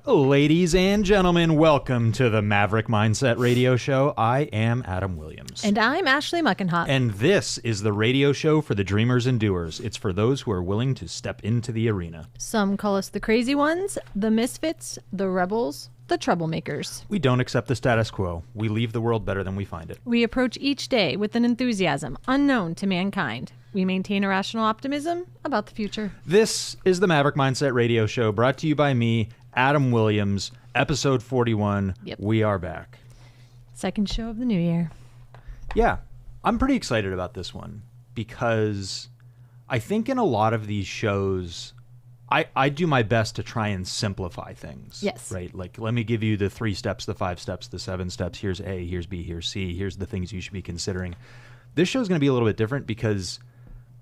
Ladies and gentlemen, welcome to the Maverick Mindset Radio Show. I am Adam Williams. And I'm Ashley Muckenhop. And this is the radio show for the dreamers and doers. It's for those who are willing to step into the arena. Some call us the crazy ones, the misfits, the rebels, the troublemakers. We don't accept the status quo. We leave the world better than we find it. We approach each day with an enthusiasm unknown to mankind. We maintain irrational optimism about the future. This is the Maverick Mindset Radio Show, brought to you by me, Adam Williams, episode 41. Yep. We are back. Second show of the new year. Yeah, I'm pretty excited about this one because I think in a lot of these shows, I do my best to try and simplify things. Yes. Right? Like, let me give you the 3 steps, the 5 steps, the 7 steps. Here's A, here's B, here's C. Here's the things you should be considering. This show is going to be a little bit different because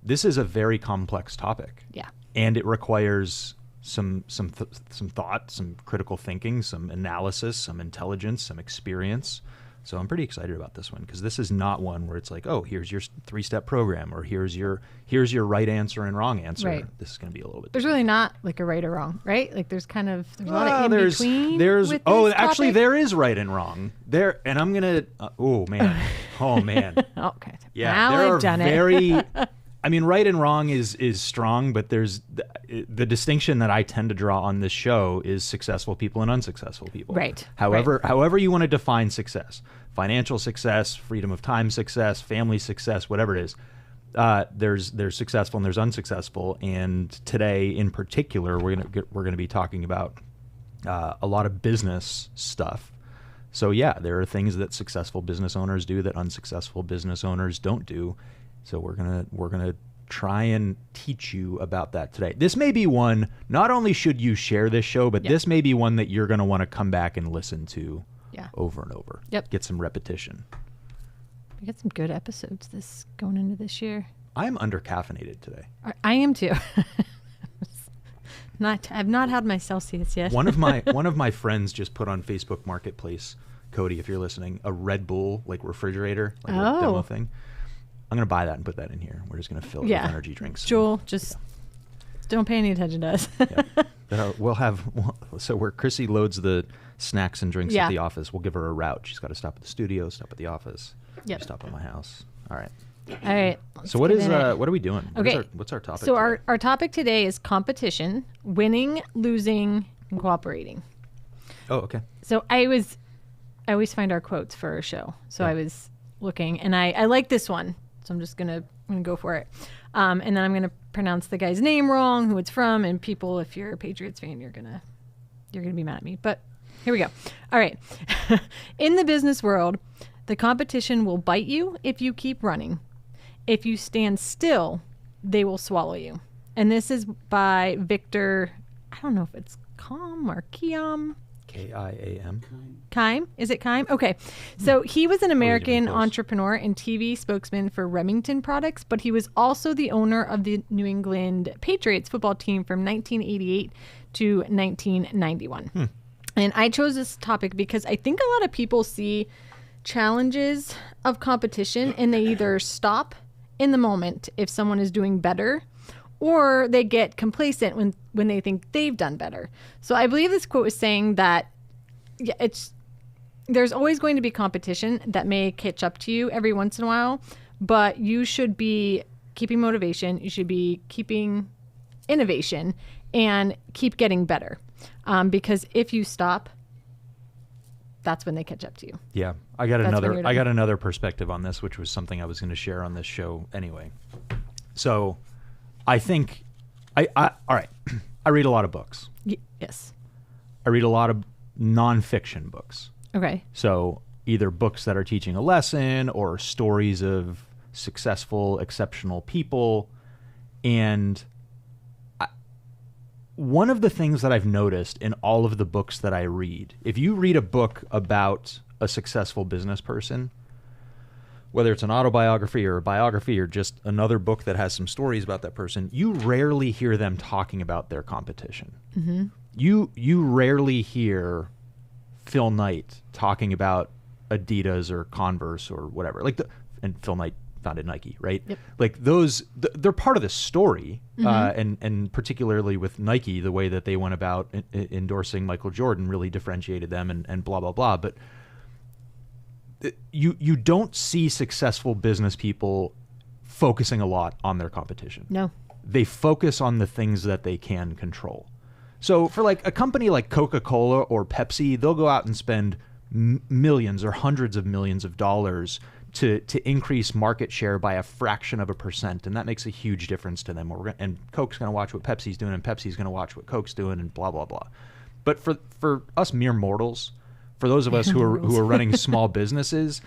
this is a very complex topic. Yeah. And it requires some thought, some critical thinking, some analysis, some intelligence, some experience. So I'm pretty excited about this one because this is not one where it's like, oh, here's your 3-step program or here's your right answer and wrong answer. Right. This is going to be a little bit There's different. really not like a right or wrong, right? Like there's a lot of in between. There's with oh, this actually topic. there is right and wrong. There and I'm going to oh man. Okay. Yeah, now there I've are done very it. I mean, right and wrong is strong, but there's the distinction that I tend to draw on this show is successful people and unsuccessful people. Right. However you want to define success, financial success, freedom of time success, family success, whatever it is, there's successful and there's unsuccessful. And today, in particular, we're gonna be talking about a lot of business stuff. So yeah, there are things that successful business owners do that unsuccessful business owners don't do. So we're gonna try and teach you about that today. This may be one, not only should you share this show, but this may be one that you're gonna want to come back and listen to over and over. Yep. Get some repetition. We got some good episodes going into this year. I'm under-caffeinated today. I am too. I've not had my Celsius yet. One of my friends just put on Facebook Marketplace, Cody, if you're listening, a Red Bull like refrigerator, like a demo thing. I'm going to buy that and put that in here. We're just going to fill it with energy drinks. Joel, just don't pay any attention to us. So where Chrissy loads the snacks and drinks at the office, we'll give her a route. She's got to stop at the studio, stop at the office, stop at my house. All right. All right. So what are we doing? Okay. What's our topic? So today? our topic today is competition, winning, losing, and cooperating. Oh, okay. So I always find our quotes for our show. So I was looking and I like this one. So I'm just going to go for it. And then I'm going to pronounce the guy's name wrong, who it's from, and people, if you're a Patriots fan, you're going to be mad at me. But here we go. All right. In the business world, the competition will bite you if you keep running. If you stand still, they will swallow you. And this is by Victor, I don't know if it's Kalm or Kiam. K-I-A-M. Keim? Is it Keim? Okay. So he was an American entrepreneur and TV spokesman for Remington Products, but he was also the owner of the New England Patriots football team from 1988 to 1991. And I chose this topic because I think a lot of people see challenges of competition and they either stop in the moment if someone is doing better, or they get complacent when they think they've done better. So I believe this quote is saying that there's always going to be competition that may catch up to you every once in a while, but you should be keeping motivation, you should be keeping innovation, and keep getting better. Because if you stop, that's when they catch up to you. Yeah, I got another perspective on this, which was something I was going to share on this show anyway. So I think, all right, I read a lot of books. Yes. I read a lot of nonfiction books. Okay. So either books that are teaching a lesson or stories of successful, exceptional people. And one of the things that I've noticed in all of the books that I read, if you read a book about a successful business person, whether it's an autobiography or a biography or just another book that has some stories about that person, you rarely hear them talking about their competition. Mm-hmm. You rarely hear Phil Knight talking about Adidas or Converse or whatever. And Phil Knight founded Nike, right? Yep. Like those, they're part of the story, and particularly with Nike, the way that they went about endorsing Michael Jordan really differentiated them, and blah blah blah. But you don't see successful business people focusing a lot on their competition. No. They focus on the things that they can control. So for like a company like Coca-Cola or Pepsi, they'll go out and spend millions or hundreds of millions of dollars to increase market share by a fraction of a percent, and that makes a huge difference to them. And Coke's going to watch what Pepsi's doing, and Pepsi's going to watch what Coke's doing, and blah blah blah. But for us mere mortals, for those of us who are running small businesses,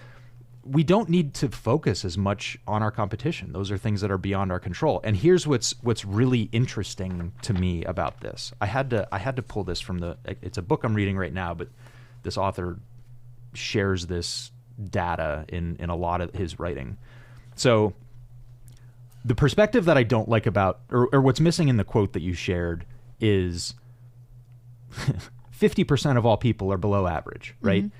we don't need to focus as much on our competition. Those are things that are beyond our control. And here's what's really interesting to me about this. I had to pull this from it's a book I'm reading right now, but this author shares this data in a lot of his writing. So the perspective that I don't like about, or what's missing in the quote that you shared is 50% of all people are below average, right? Mm-hmm.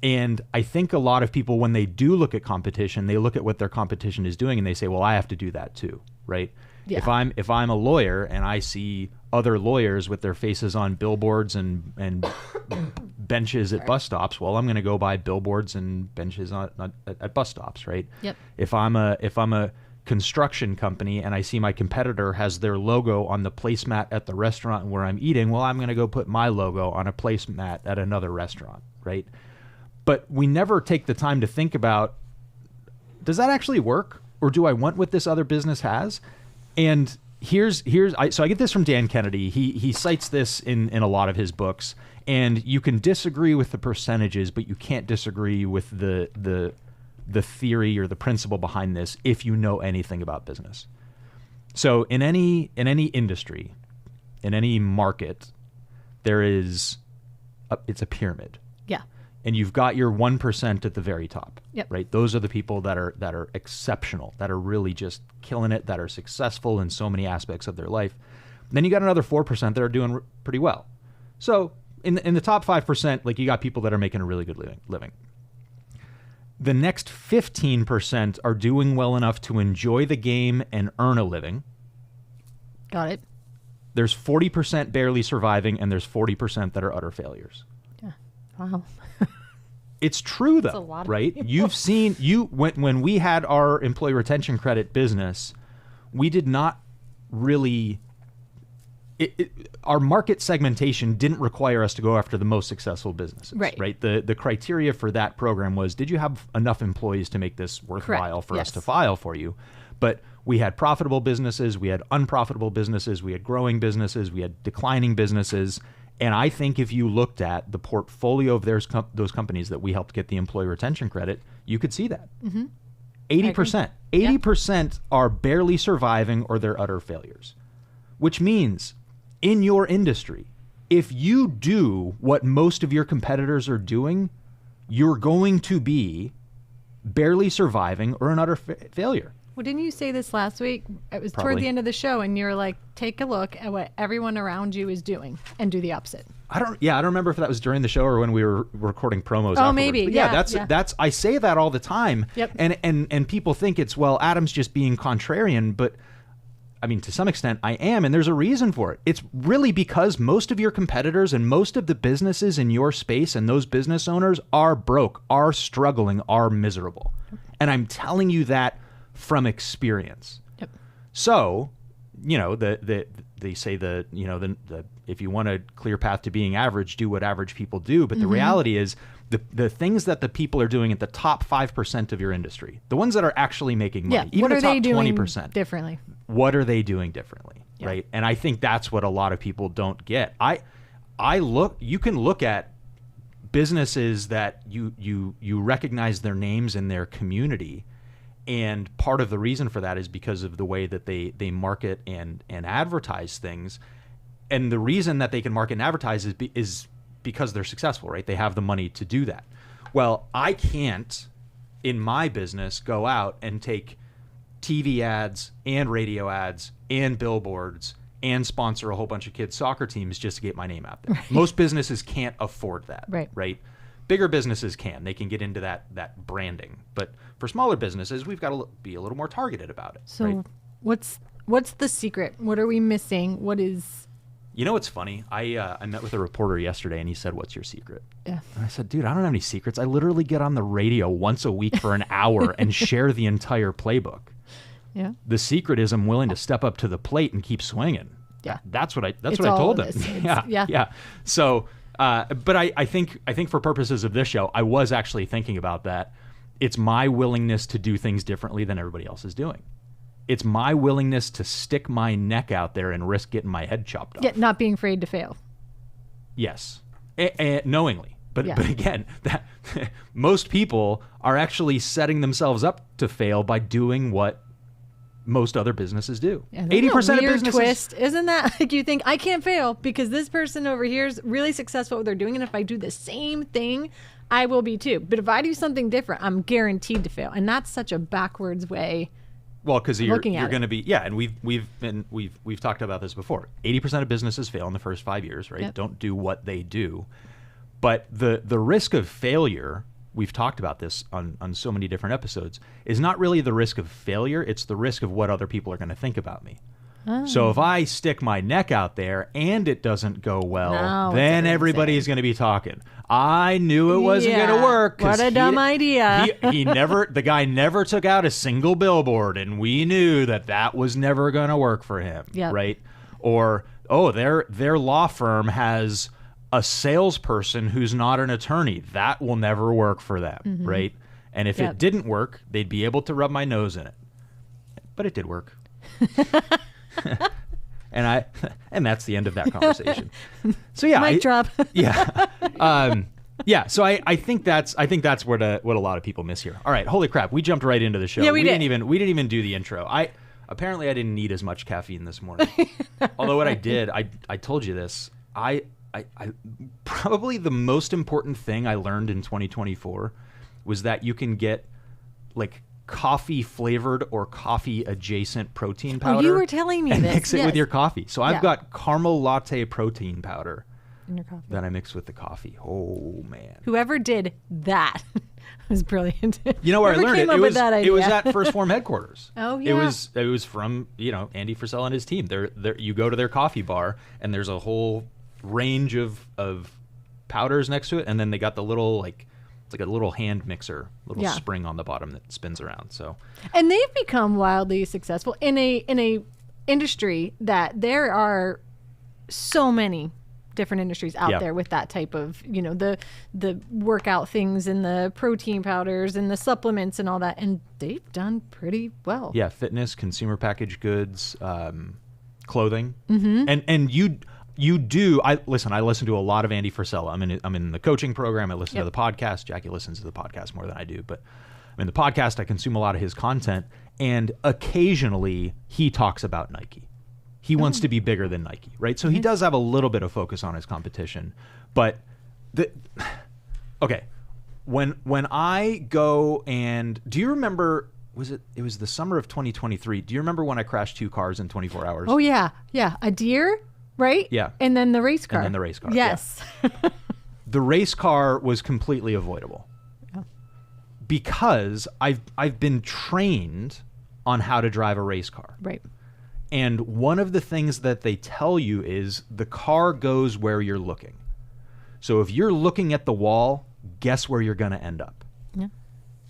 And I think a lot of people, when they do look at competition, they look at what their competition is doing and they say, well, I have to do that too, right? Yeah. If I'm a lawyer and I see other lawyers with their faces on billboards and benches at bus stops, well, I'm going to go buy billboards and benches at bus stops, right? Yep. If I'm a construction company and I see my competitor has their logo on the placemat at the restaurant where I'm eating, well, I'm going to go put my logo on a placemat at another restaurant, right? But we never take the time to think about, does that actually work? Or do I want what this other business has? And so I get this from Dan Kennedy. He cites this in a lot of his books, and you can disagree with the percentages, but you can't disagree with the theory or the principle behind this if you know anything about business. So in any industry, in any market, it's a pyramid. Yeah. And you've got your 1% at the very top, yep. right? Those are the people that are exceptional, that are really just killing it, that are successful in so many aspects of their life. And then you got another 4% that are doing pretty well. So in the top 5%, like you got people that are making a really good living. The next 15% are doing well enough to enjoy the game and earn a living. Got it. There's 40% barely surviving, and there's 40% that are utter failures. Yeah. Wow. It's true though, right? You've seen when we had our employee retention credit business, we did not really. Our market segmentation didn't require us to go after the most successful businesses, right? The criteria for that program was, did you have enough employees to make this worthwhile for us to file for you? But we had profitable businesses, we had unprofitable businesses, we had growing businesses, we had declining businesses. And I think if you looked at the portfolio of those companies that we helped get the employee retention credit, you could see that. Mm-hmm. 80%. 80% are barely surviving or they're utter failures. Which means in your industry, if you do what most of your competitors are doing, you're going to be barely surviving or an utter failure. Well, didn't you say this last week? It was toward the end of the show, and you're like, take a look at what everyone around you is doing and do the opposite. I don't remember if that was during the show or when we were recording promos. Oh, maybe. But that's I say that all the time. Yep. And people think it's, well, Adam's just being contrarian, but I mean, to some extent I am, and there's a reason for it. It's really because most of your competitors and most of the businesses in your space and those business owners are broke, are struggling, are miserable. And I'm telling you that from experience. Yep. So, they say the if you want a clear path to being average, do what average people do. But the reality is the things that the people are doing at the top 5% of your industry, the ones that are actually making money, even what the are top they doing 20% differently? What are they doing differently? Yeah. Right. And I think that's what a lot of people don't get. You can look at businesses that you recognize their names in their community. And part of the reason for that is because of the way that they market and advertise things. And the reason that they can market and advertise is because they're successful, right? They have the money to do that. Well, I can't, in my business, go out and take TV ads and radio ads and billboards and sponsor a whole bunch of kids' soccer teams just to get my name out there. Right. Most businesses can't afford that, right? Bigger businesses they can get into that branding, but for smaller businesses, we've got to be a little more targeted about it. So right? what's the secret? What are we missing? What is? You know what's funny? I met with a reporter yesterday, and he said, "What's your secret?" Yeah. And I said, "Dude, I don't have any secrets. I literally get on the radio once a week for an hour and share the entire playbook. Yeah. The secret is I'm willing to step up to the plate and keep swinging." Yeah. That's what I It's told all him. of this. Yeah. So, but I think for purposes of this show, I was actually thinking about that. It's my willingness to do things differently than everybody else is doing. It's my willingness to stick my neck out there and risk getting my head chopped off. Yeah, not being afraid to fail. Yes, knowingly. But Yeah. but again, that most people are actually setting themselves up to fail by doing what most other businesses do. Yeah, 80% of weird businesses. twist, isn't that? Like, you think I can't fail because this person over here is really successful at what they're doing, and if I do the same thing, I will be too. But if I do something different, I'm guaranteed to fail, and that's such a backwards way. Well, because you're looking at going to be and we've talked about this before. 80% of businesses fail in the first 5 years, right? Yep. Don't do what they do, but the risk of failure. We've talked about this on so many different episodes, is not really the risk of failure. It's the risk of what other people are going to think about me. Oh. So if I stick my neck out there and it doesn't go well, Now then it's everybody's going to be talking. I knew it wasn't going to work. 'cause What a dumb idea. The guy never took out a single billboard, and we knew that was never going to work for him. Yep. Right? Or, their law firm has a salesperson who's not an attorney. That will never work for them. Mm-hmm. Right? And if it didn't work, they'd be able to rub my nose in it. But it did work. And that's the end of that conversation. So yeah, Mic drop. So I think that's what a lot of people miss here. All right, holy crap, we jumped right into the show. Yeah, we did. We didn't even do the intro. Apparently I didn't need as much caffeine this morning. Although what I did, I told you this. I probably the most important thing I learned in 2024 was that you can get like coffee flavored or coffee adjacent protein powder. Oh, you were telling me and this. mix it with your coffee. So I've Yeah. got caramel latte protein powder In your coffee. that I mix with the coffee. Oh man. Whoever did that was brilliant. You know where I Whoever learned it? came up It with was that it was idea. at First Form headquarters. Oh, yeah. It was from, Andy Frisell and his team. You go to their coffee bar and there's a whole range of powders next to it, and then they got the little it's like a little hand mixer, little Yeah. spring on the bottom that spins around. So And they've become wildly successful in a industry that there are so many different industries out Yeah. there with that type of, the workout things and the protein powders and the supplements and all that, and they've done pretty well. yeah, fitness, consumer packaged goods, clothing, and you do. I listen to a lot of Andy Frisella. I'm in the coaching program. I listen to the podcast. Jackie listens to the podcast more than I do, but in the podcast I consume a lot of his content, and occasionally he talks about Nike. He wants to be bigger than Nike, right? So he does have a little bit of focus on his competition, but when I go and do you remember? It was the summer of 2023. Do you remember when I crashed 2 cars in 24 hours? Oh yeah, a deer, right? Yeah. And then the race car. And then the race car, Yes. The race car was completely avoidable. Yeah. Because I've been trained on how to drive a race car. Right. And one of the things that they tell you is the car goes where you're looking. So if you're looking at the wall, guess where you're going to end up. Yeah.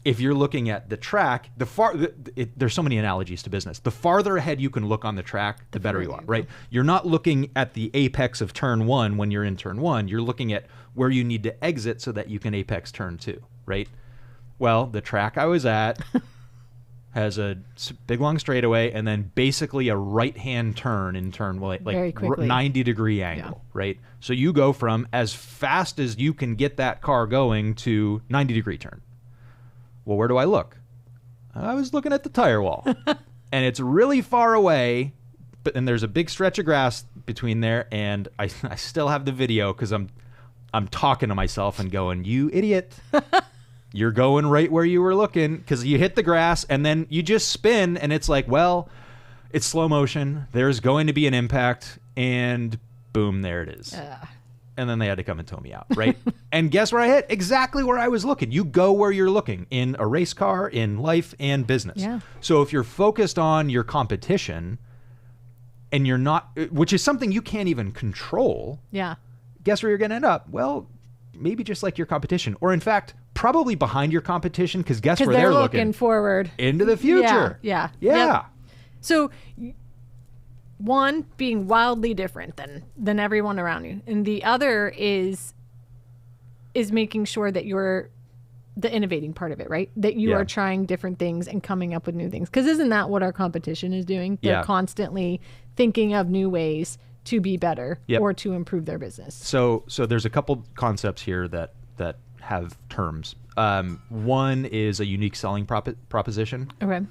If you're looking at the track, there's so many analogies to business. The farther ahead you can look on the track, the better you are, right? You're not looking at the apex of turn 1 when you're in turn 1. You're looking at where you need to exit so that you can apex turn 2, right? Well, the track I was at has a big long straightaway and then basically a right-hand turn in turn, Very quickly. 90-degree angle, right? So you go from as fast as you can get that car going to 90-degree turn. Well, where do I look? I was looking at the tire wall. And it's really far away, and there's a big stretch of grass between there, and I still have the video because I'm talking to myself and going, you idiot. You're going right where you were looking because you hit the grass and then you just spin and it's like, well, it's slow motion. There's going to be an impact and boom, there it is. And and then they had to come and tow me out, right? And guess where I hit? Exactly where I was looking. You go where you're looking in a race car, in life and business. Yeah. So if you're focused on your competition and you're not, which is something you can't even control, Yeah. guess where you're going to end up? Well, maybe just like your competition, or in fact, probably behind your competition, because guess where Because they're they're looking? looking forward. Into the future. Yeah. Yeah. Yep. So, one, being wildly different than everyone around you, and the other is making sure that you're the innovating part of it, right? That you Yeah. are trying different things and coming up with new things. Because isn't that what our competition is doing? They're Yeah. constantly thinking of new ways to be better Yep. or to improve their business. So there's a couple concepts here that have terms. One is a unique selling proposition. Okay.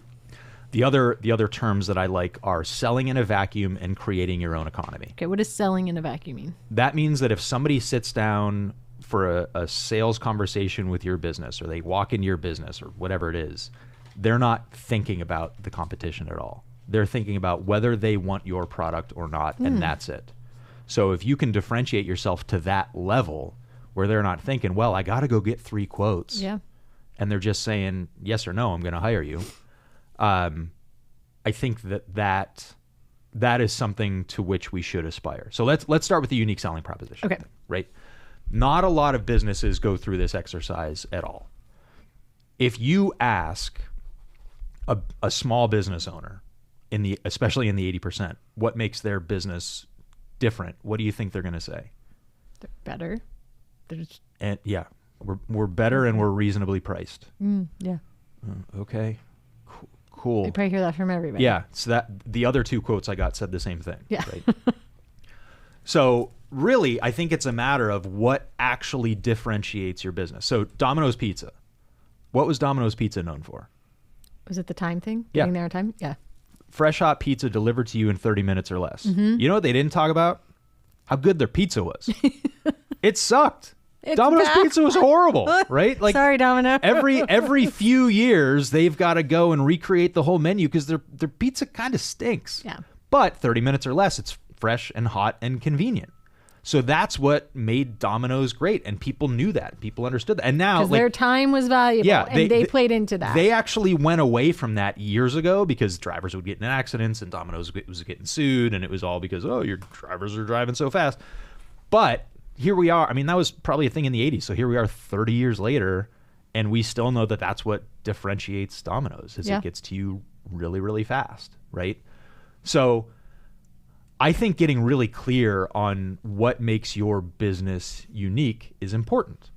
The other terms that I like are selling in a vacuum and creating your own economy. Okay. What does selling in a vacuum mean? That means that if somebody sits down for a sales conversation with your business, or they walk into your business, or whatever it is, they're not thinking about the competition at all. They're thinking about whether they want your product or not, and that's it. So if you can differentiate yourself to that level where they're not thinking, well, I got to go get 3 quotes, Yeah. and they're just saying yes or no, I'm going to hire you. I think that is something to which we should aspire. So let's start with the unique selling proposition. Okay. Right? Not a lot of businesses go through this exercise at all. If you ask a small business owner, especially in the 80%, what makes their business different, what do you think they're going to say? They're better. There's And yeah, we're better and we're reasonably priced. yeah. Okay, cool. You probably hear that from everybody. Yeah, so that the other 2 quotes I got said the same thing. Yeah. Right? So really, I think it's a matter of what actually differentiates your business. So Domino's Pizza. What was Domino's Pizza known for? Was it the time thing? Yeah. Getting there on time? Yeah. Fresh hot pizza delivered to you in 30 minutes or less. Mm-hmm. You know what they didn't talk about? How good their pizza was. It sucked. It's Domino's bad. Pizza was horrible, right? Like Sorry, Domino. every few years they've got to go and recreate the whole menu because their pizza kind of stinks. Yeah. But 30 minutes or less, it's fresh and hot and convenient. So that's what made Domino's great, and people knew that. People understood that. And now, Because their time was valuable, Yeah, and they played into that. they actually went away from that years ago because drivers would get in accidents and Domino's was getting sued, and it was all because, oh, your drivers are driving so fast. But here we are. I mean, that was probably a thing in the 80s. So here we are 30 years later, and we still know that that's what differentiates Domino's, is Yeah. it gets to you really, really fast, right? So I think getting really clear on what makes your business unique is important.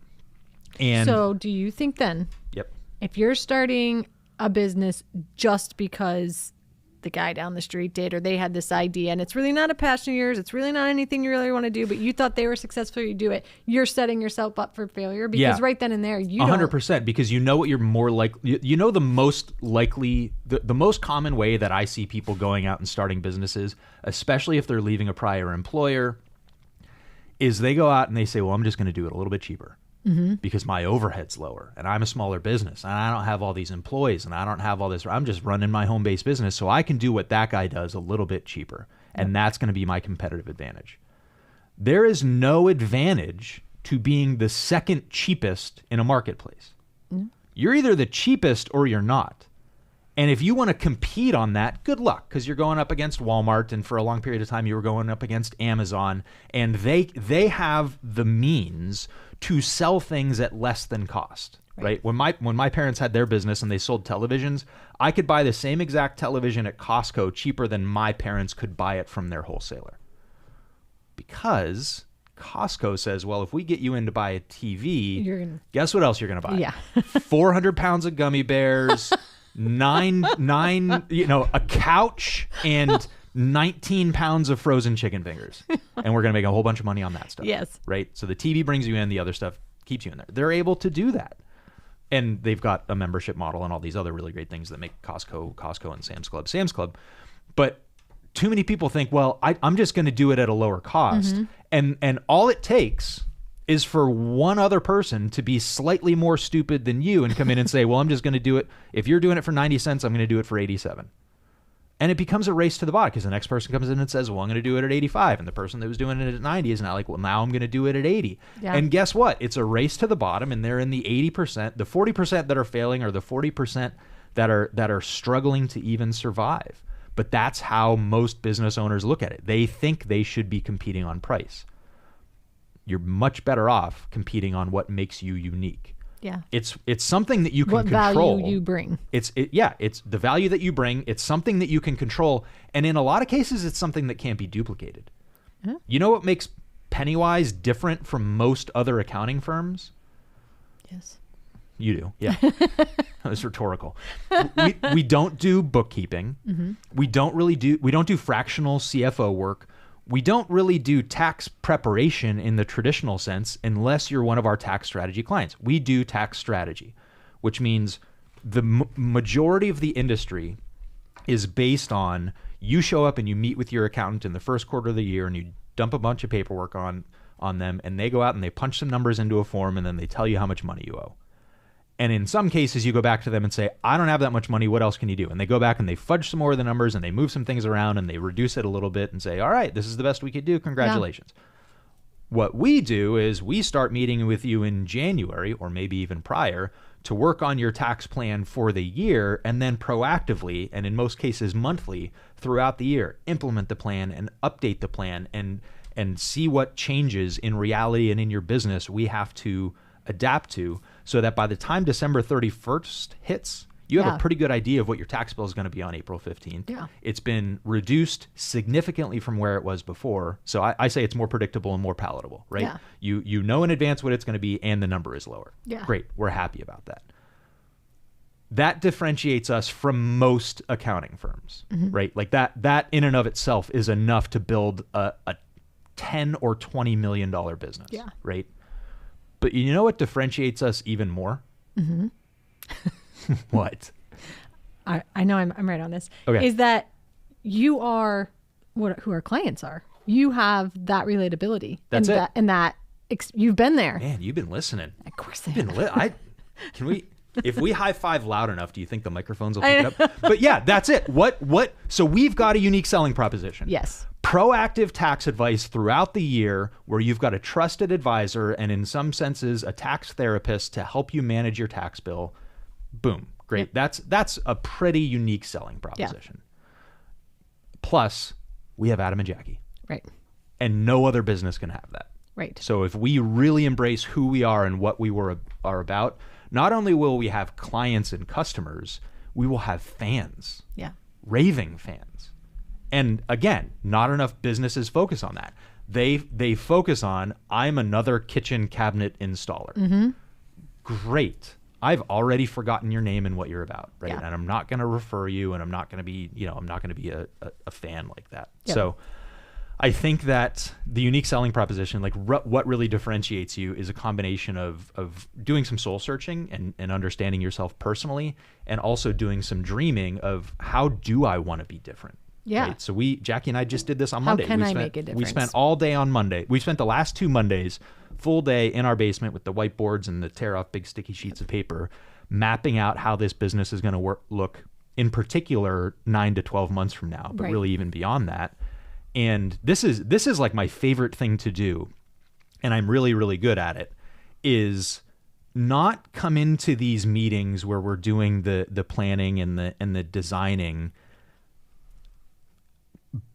And so do you think then, yep. if you're starting a business just because the guy down the street did, or they had this idea and it's really not a passion of yours, it's really not anything you really want to do, but you thought they were successful, you do it, you're setting yourself up for failure because Yeah. right then and there you 100%, because you know what you're more like. You know the most likely, the most common way that I see people going out and starting businesses, especially if they're leaving a prior employer, is they go out and they say, well, I'm just going to do it a little bit cheaper because my overhead's lower and I'm a smaller business and I don't have all these employees and I don't have all this. I'm just running my home-based business, so I can do what that guy does a little bit cheaper, and that's going to be my competitive advantage. There is no advantage to being the second cheapest in a marketplace. You're either the cheapest or you're not. And if you want to compete on that, good luck, because you're going up against Walmart, and for a long period of time you were going up against Amazon, and they have the means to sell things at less than cost. Right? When my parents had their business and they sold televisions, I could buy the same exact television at Costco cheaper than my parents could buy it from their wholesaler. Because Costco says, well, if we get you in to buy a TV, guess what else you're going to buy? Yeah. 400 pounds of gummy bears, nine, a couch, and 19 pounds of frozen chicken fingers. And we're going to make a whole bunch of money on that stuff. Yes. Right? So the TV brings you in, the other stuff keeps you in there. They're able to do that. And they've got a membership model and all these other really great things that make Costco and Sam's Club. But too many people think, well, I'm just going to do it at a lower cost. And all it takes is for one other person to be slightly more stupid than you and come in and say, well, I'm just going to do it. If you're doing it for 90 cents, I'm going to do it for 87. And it becomes a race to the bottom because the next person comes in and says, well, I'm going to do it at 85. And the person that was doing it at 90 is now like, well, now I'm going to do it at 80. Yeah. And guess what? It's a race to the bottom, and they're in the 80%. The 40% that are failing are the 40% that are struggling to even survive. But that's how most business owners look at it. They think they should be competing on price. You're much better off competing on what makes you unique. Yeah. It's something that you can What control. value you bring. It's the value that you bring. It's something that you can control. And in a lot of cases, it's something that can't be duplicated. Huh? You know what makes Pennywise different from most other accounting firms? Yes. You do. Yeah. That was rhetorical. We don't do bookkeeping. Mm-hmm. We don't do fractional CFO work. We don't really do tax preparation in the traditional sense unless you're one of our tax strategy clients. We do tax strategy, which means the majority of the industry is based on you show up and you meet with your accountant in the first quarter of the year and you dump a bunch of paperwork on them, and they go out and they punch some numbers into a form, and then they tell you how much money you owe. And in some cases, you go back to them and say, I don't have that much money. What else can you do? And they go back and they fudge some more of the numbers and they move some things around and they reduce it a little bit and say, all right, this is the best we could do. Congratulations. Yeah. What we do is we start meeting with you in January or maybe even prior to work on your tax plan for the year, and then proactively, and in most cases monthly, throughout the year, implement the plan and update the plan and see what changes in reality and in your business we have to adapt to, so that by the time December 31st hits, you have a pretty good idea of what your tax bill is going to be on April 15th. Yeah. It's been reduced significantly from where it was before. So I say it's more predictable and more palatable, right? Yeah. You know in advance what it's going to be, and the number is lower. Yeah. Great. We're happy about that. That differentiates us from most accounting firms, right? Like that in and of itself is enough to build a $10 or $20 million business, right? But you know what differentiates us even more? Mm-hmm. What? I know I'm right on this. Okay. Is that you are who our clients are. You have that relatability. That's it. You've been there. Man, you've been listening. Of course I You've been have. Can we? If we high five loud enough, do you think the microphones will pick it up? But yeah, that's it. What? So we've got a unique selling proposition. Yes. Proactive tax advice throughout the year, where you've got a trusted advisor and in some senses a tax therapist to help you manage your tax bill. Boom. Great. Yep. That's a pretty unique selling proposition. Yeah. Plus, we have Adam and Jackie. Right. And no other business can have that. Right. So if we really embrace who we are and what we are about, not only will we have clients and customers, we will have fans. Yeah. Raving fans. And again, not enough businesses focus on that. They focus on, I'm another kitchen cabinet installer. Mm-hmm. Great. I've already forgotten your name and what you're about, right? Yeah. And I'm not going to refer you, and I'm not going to be, a fan like that. Yep. So I think that the unique selling proposition, like what really differentiates you, is a combination of doing some soul searching and understanding yourself personally, and also doing some dreaming of how do I want to be different. Yeah. Right? So Jackie and I just did this on How Monday. can I make a difference? We spent all day on Monday. We spent the last 2 Mondays, full day in our basement with the whiteboards and the tear off big sticky sheets of paper, mapping out how this business is going to look, in particular, 9 to 12 months from now, but really even beyond that. And this is like my favorite thing to do, and I'm really, really good at it, is not come into these meetings where we're doing the planning and the designing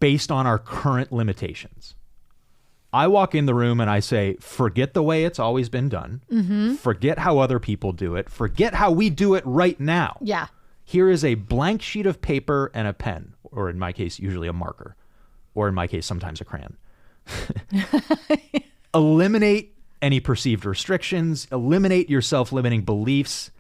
based on our current limitations. I walk in the room and I say, forget the way it's always been done. Mm-hmm. Forget how other people do it. Forget how we do it right now. Yeah. Here is a blank sheet of paper and a pen, or in my case, usually a marker, or in my case, sometimes a crayon. Eliminate any perceived restrictions. Eliminate your self-limiting beliefs.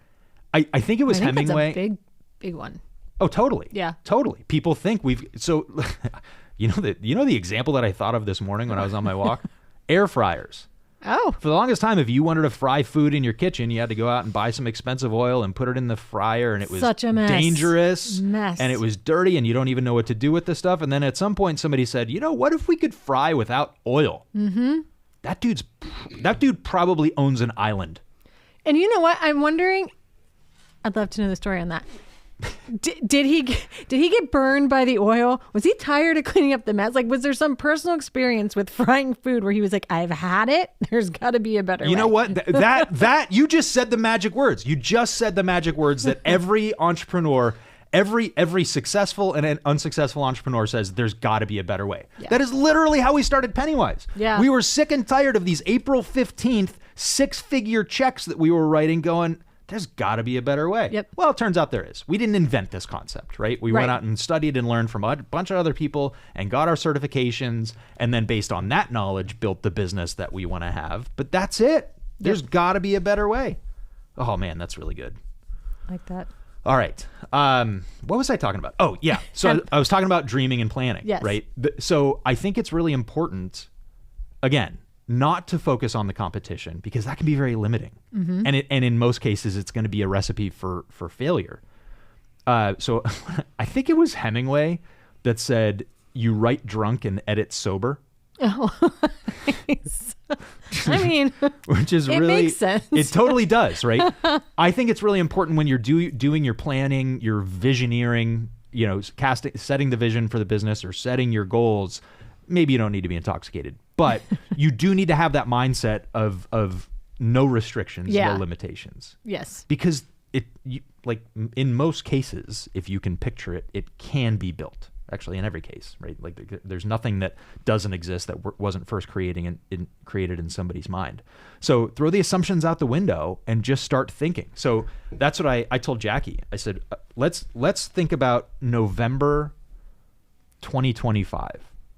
I think it was Hemingway. That's a big one. Oh, totally. Yeah. Totally. People think you know the example that I thought of this morning when I was on my walk? Air fryers. Oh. For the longest time, if you wanted to fry food in your kitchen, you had to go out and buy some expensive oil and put it in the fryer, and it was such a mess. Dangerous. Mess. And it was dirty, and you don't even know what to do with the stuff. And then at some point, somebody said, what if we could fry without oil? Mm-hmm. That dude probably owns an island. And you know what? I'm wondering, I'd love to know the story on that. Did he get burned by the oil? Was he tired of cleaning up the mess? Like, was there some personal experience with frying food where he was like, I've had it. There's got to be a better way. You know what? That you just said the magic words. You just said the magic words that every entrepreneur, every successful and an unsuccessful entrepreneur says there's got to be a better way. Yeah. That is literally how we started Pennywise. Yeah. We were sick and tired of these April 15th 6-figure checks that we were writing going, there's got to be a better way. Yep. Well, it turns out there is. We didn't invent this concept, right? We went out and studied and learned from a bunch of other people and got our certifications, and then based on that knowledge, built the business that we want to have. But that's it. There's got to be a better way. Oh, man, that's really good. Like that. All right. What was I talking about? Oh, yeah. So I was talking about dreaming and planning, yes. right? So I think it's really important, again, not to focus on the competition, because that can be very limiting. Mm-hmm. And in most cases, it's going to be a recipe for failure. So I think it was Hemingway that said, you write drunk and edit sober. Oh, nice. I mean, which is it really, makes sense. It totally does, right? I think it's really important when you're doing your planning, your visioneering, setting the vision for the business or setting your goals. Maybe you don't need to be intoxicated, but you do need to have that mindset of no restrictions, no limitations. Yes. Because in most cases, if you can picture it, it can be built. Actually, in every case, right? Like there's nothing that doesn't exist that wasn't first created in somebody's mind. So throw the assumptions out the window and just start thinking. So that's what I told Jackie. I said, let's think about November 2025.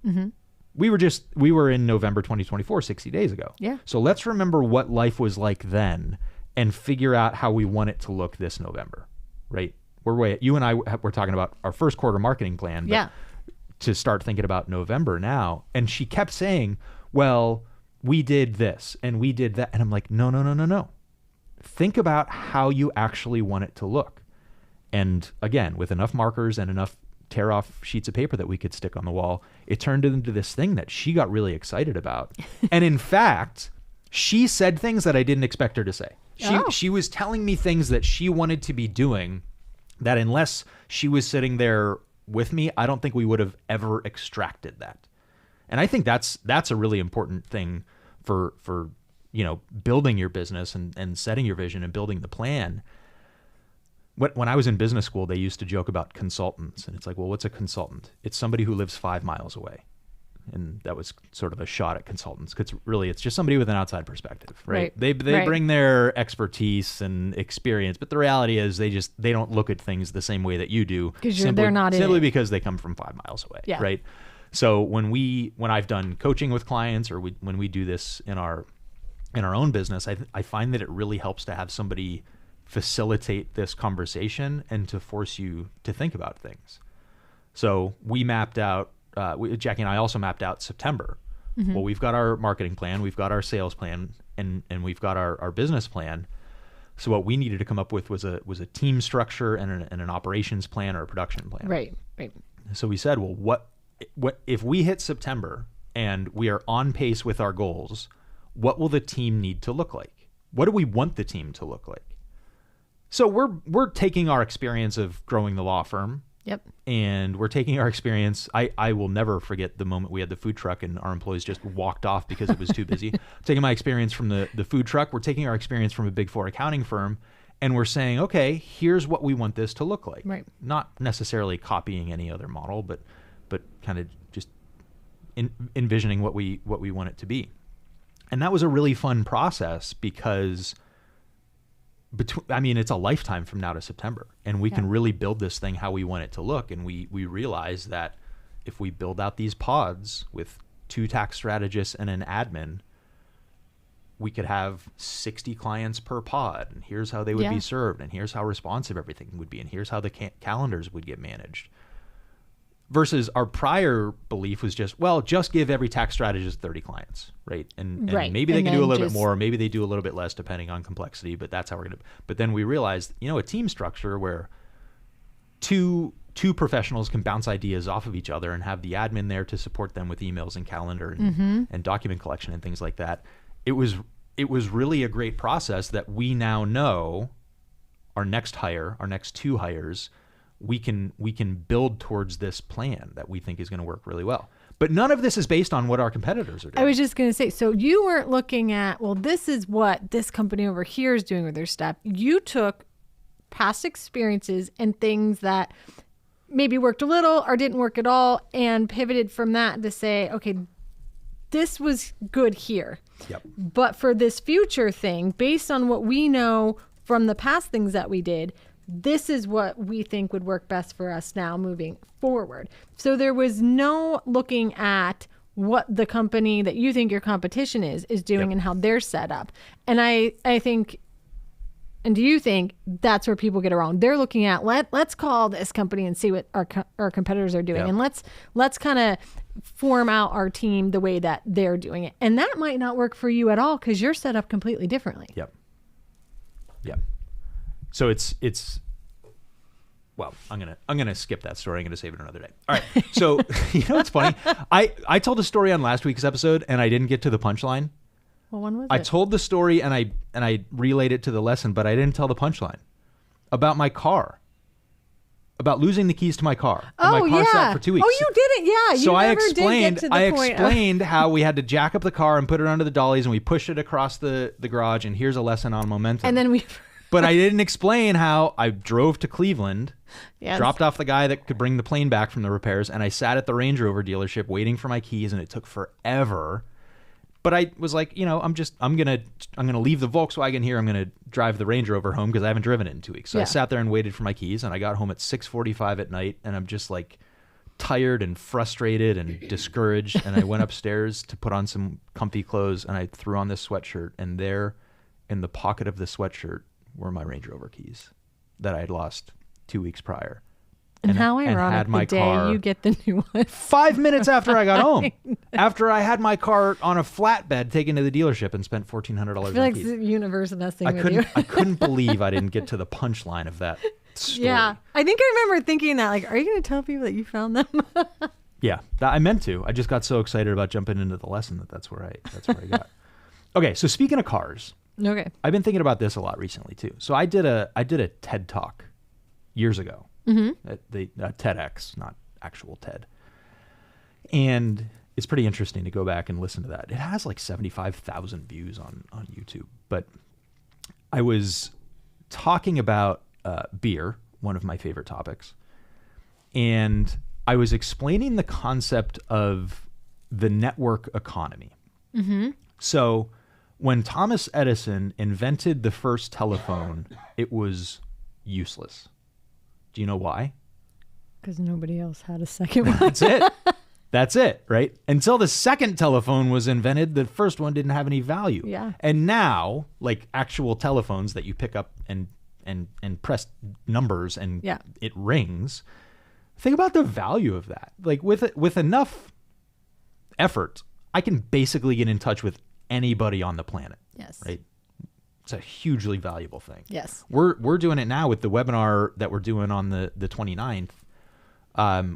Mm-hmm. We were in November 2024, 60 days ago. Yeah. So let's remember what life was like then and figure out how we want it to look this November, right? You and I were talking about our first quarter marketing plan, but to start thinking about November now. And she kept saying, well, we did this and we did that. And I'm like, no. Think about how you actually want it to look. And again, with enough markers and enough tear off sheets of paper that we could stick on the wall, it turned into this thing that she got really excited about. And in fact, she said things that I didn't expect her to say. She was telling me things that she wanted to be doing that unless she was sitting there with me, I don't think we would have ever extracted that. And I think that's a really important thing for building your business and setting your vision and building the plan. When I was in business school, they used to joke about consultants. And it's like, well, what's a consultant? It's somebody who lives 5 miles away. And that was sort of a shot at consultants, because really it's just somebody with an outside perspective, right? They bring their expertise and experience, but the reality is they don't look at things the same way that you do, simply because they come from 5 miles away, right? So when I've done coaching with clients, or when we do this in our own business, I find that it really helps to have somebody facilitate this conversation and to force you to think about things. So we mapped out. Jackie and I also mapped out September. Mm-hmm. Well, we've got our marketing plan, we've got our sales plan, and we've got our business plan. So what we needed to come up with was a team structure and an operations plan or a production plan. Right. So we said, well, what if we hit September and we are on pace with our goals, what will the team need to look like? What do we want the team to look like? So we're taking our experience of growing the law firm. Yep. And we're taking our experience. I will never forget the moment we had the food truck and our employees just walked off because it was too busy. Taking my experience from the food truck, we're taking our experience from a Big Four accounting firm, and we're saying, okay, here's what we want this to look like. Right. Not necessarily copying any other model, but kind of just envisioning what we want it to be. And that was a really fun process because it's a lifetime from now to September, and we can really build this thing how we want it to look. And we realize that if we build out these pods with 2 tax strategists and an admin, we could have 60 clients per pod, and here's how they would be served, and here's how responsive everything would be, and here's how the calendars would get managed. Versus our prior belief was just give every tax strategist 30 clients, right? And maybe they can do a little bit more, maybe they do a little bit less depending on complexity, but that's how we're going to. But then we realized, a team structure where two professionals can bounce ideas off of each other and have the admin there to support them with emails and calendar and document collection and things like that. It was really a great process that we now know our next 2 hires we can build towards this plan that we think is going to work really well. But none of this is based on what our competitors are doing. I was just going to say, so you weren't looking at, well, this is what this company over here is doing with their stuff. You took past experiences and things that maybe worked a little or didn't work at all and pivoted from that to say, okay, this was good here. Yep. But for this future thing, based on what we know from the past things that we did, this is what we think would work best for us now moving forward. So there was no looking at what the company that you think your competition is doing and how they're set up. And I think, and do you think that's where people get around? They're looking at, let's call this company and see what our competitors are doing. And let's kind of form out our team the way that they're doing it. And that might not work for you at all because you're set up completely differently. Yep. So it's well, I'm gonna skip that story. I'm gonna save it another day. All right. So you know what's funny? I told a story on last week's episode and I didn't get to the punchline. Well, when was it? I told the story and I relayed it to the lesson, but I didn't tell the punchline about my car. About losing the keys to my car. And my car sat for 2 weeks. Oh, you did it, yeah. So I explained how we had to jack up the car and put it under the dollies and we pushed it across the garage and here's a lesson on momentum. And then But I didn't explain how I drove to Cleveland, dropped off the guy that could bring the plane back from the repairs, and I sat at the Range Rover dealership waiting for my keys, and it took forever. But I was like, I'm gonna leave the Volkswagen here. I'm gonna drive the Range Rover home because I haven't driven it in 2 weeks. So I sat there and waited for my keys, and I got home at 6:45 at night, and I'm just like tired and frustrated and discouraged. And I went upstairs to put on some comfy clothes, and I threw on this sweatshirt, and there, in the pocket of the sweatshirt, were my Range Rover keys that I had lost 2 weeks prior. And how ironic the day you get the new one. 5 minutes after I got home. After I had my car on a flatbed taken to the dealership and spent $1,400 on I feel like keys. the universe messing with you. I couldn't believe I didn't get to the punchline of that story. Yeah. I think I remember thinking that, like, are you going to tell people that you found them? Yeah, I meant to. I just got so excited about jumping into the lesson that's where I got. Okay, so speaking of cars. Okay. I've been thinking about this a lot recently too. So I did a TED Talk years ago. At the TEDx, not actual TED. And it's pretty interesting to go back and listen to that. It has like 75,000 views on YouTube. But I was talking about beer, one of my favorite topics. And I was explaining the concept of the network economy. So when Thomas Edison invented the first telephone, it was useless. Do you know why? Because nobody else had a second one. That's it, right? Until the second telephone was invented, the first one didn't have any value. Yeah. And now, like actual telephones that you pick up and press numbers and it rings, think about the value of that. Like with enough effort, I can basically get in touch with anybody on the planet. Yes. Right? It's a hugely valuable thing. Yes. We're doing it now with the webinar that we're doing on the 29th.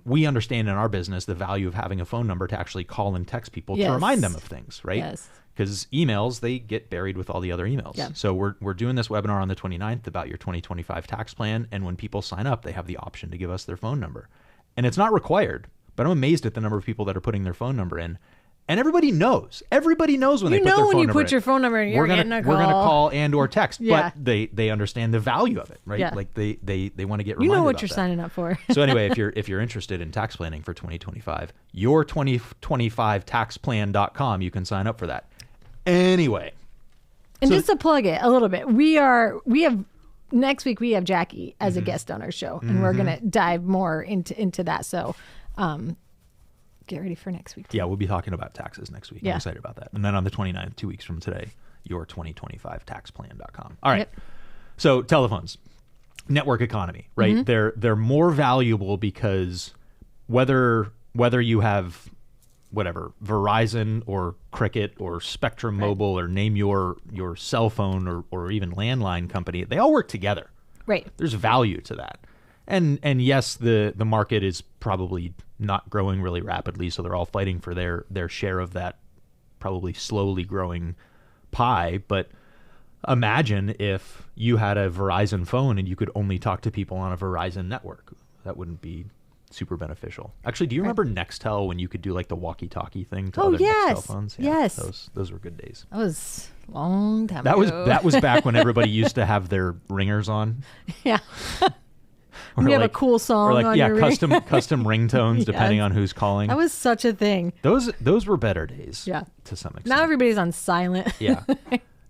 We understand in our business the value of having a phone number to actually call and text people to remind them of things, right? Yes. Because emails, they get buried with all the other emails. Yeah. So we're doing this webinar on the 29th about your 2025 tax plan. And when people sign up, they have the option to give us their phone number. And it's not required, but I'm amazed at the number of people that are putting their phone number in. And everybody knows. Everybody knows when they put their phone number in. You know when you put your phone number in, you're getting a call. We're going to call and or text. But they understand the value of it, right? Yeah. Like they want to get reminded You know what about you're that. signing up for. So anyway, if you're interested in tax planning for 2025, your2025taxplan.com, you can sign up for that. Anyway. And just to plug it a little bit, next week we have Jackie as a guest on our show, and we're going to dive more into that. So, get ready for next week. Yeah, we'll be talking about taxes next week. I'm excited about that. And then on the 29th, 2 weeks from today, your2025taxplan.com. All right. Yep. So telephones, network economy, right? They're more valuable because whether you have whatever, Verizon or Cricket or Spectrum Mobile or name your cell phone or even landline company, they all work together. Right. There's value to that. And yes, the market is probably not growing really rapidly, so they're all fighting for their share of that probably slowly growing pie. But imagine if you had a Verizon phone and you could only talk to people on a Verizon network. that wouldn't be super beneficial. Actually, do you remember Nextel when you could do like the walkie-talkie thing to Oh, other yes. Nextel phones? Yes. Those were good days. That was a long time That ago. was back when everybody used to have their ringers on. Yeah. Or You have a cool song or like on your ring. custom ringtones depending Yes. on who's calling. That was such a thing. Those were better days. Yeah. To some extent. Now everybody's on silent. Yeah.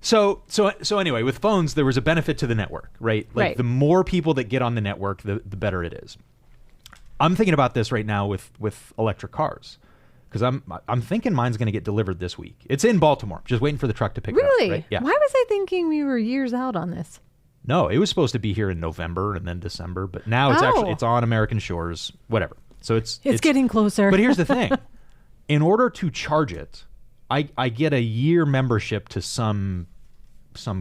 So anyway, with phones, there was a benefit to the network, right? Like Right. the more people that get on the network, the better it is. I'm thinking about this right now with electric cars, because I'm thinking mine's going to get delivered this week. It's in Baltimore, just waiting for the truck to pick it Really? up. Right? Yeah. Why was I thinking we were years out on this? No, it was supposed to be here in November and then December, but now it's Oh. it's on American shores, whatever. So it's getting closer. But here's the thing: in order to charge it, I get a year membership to some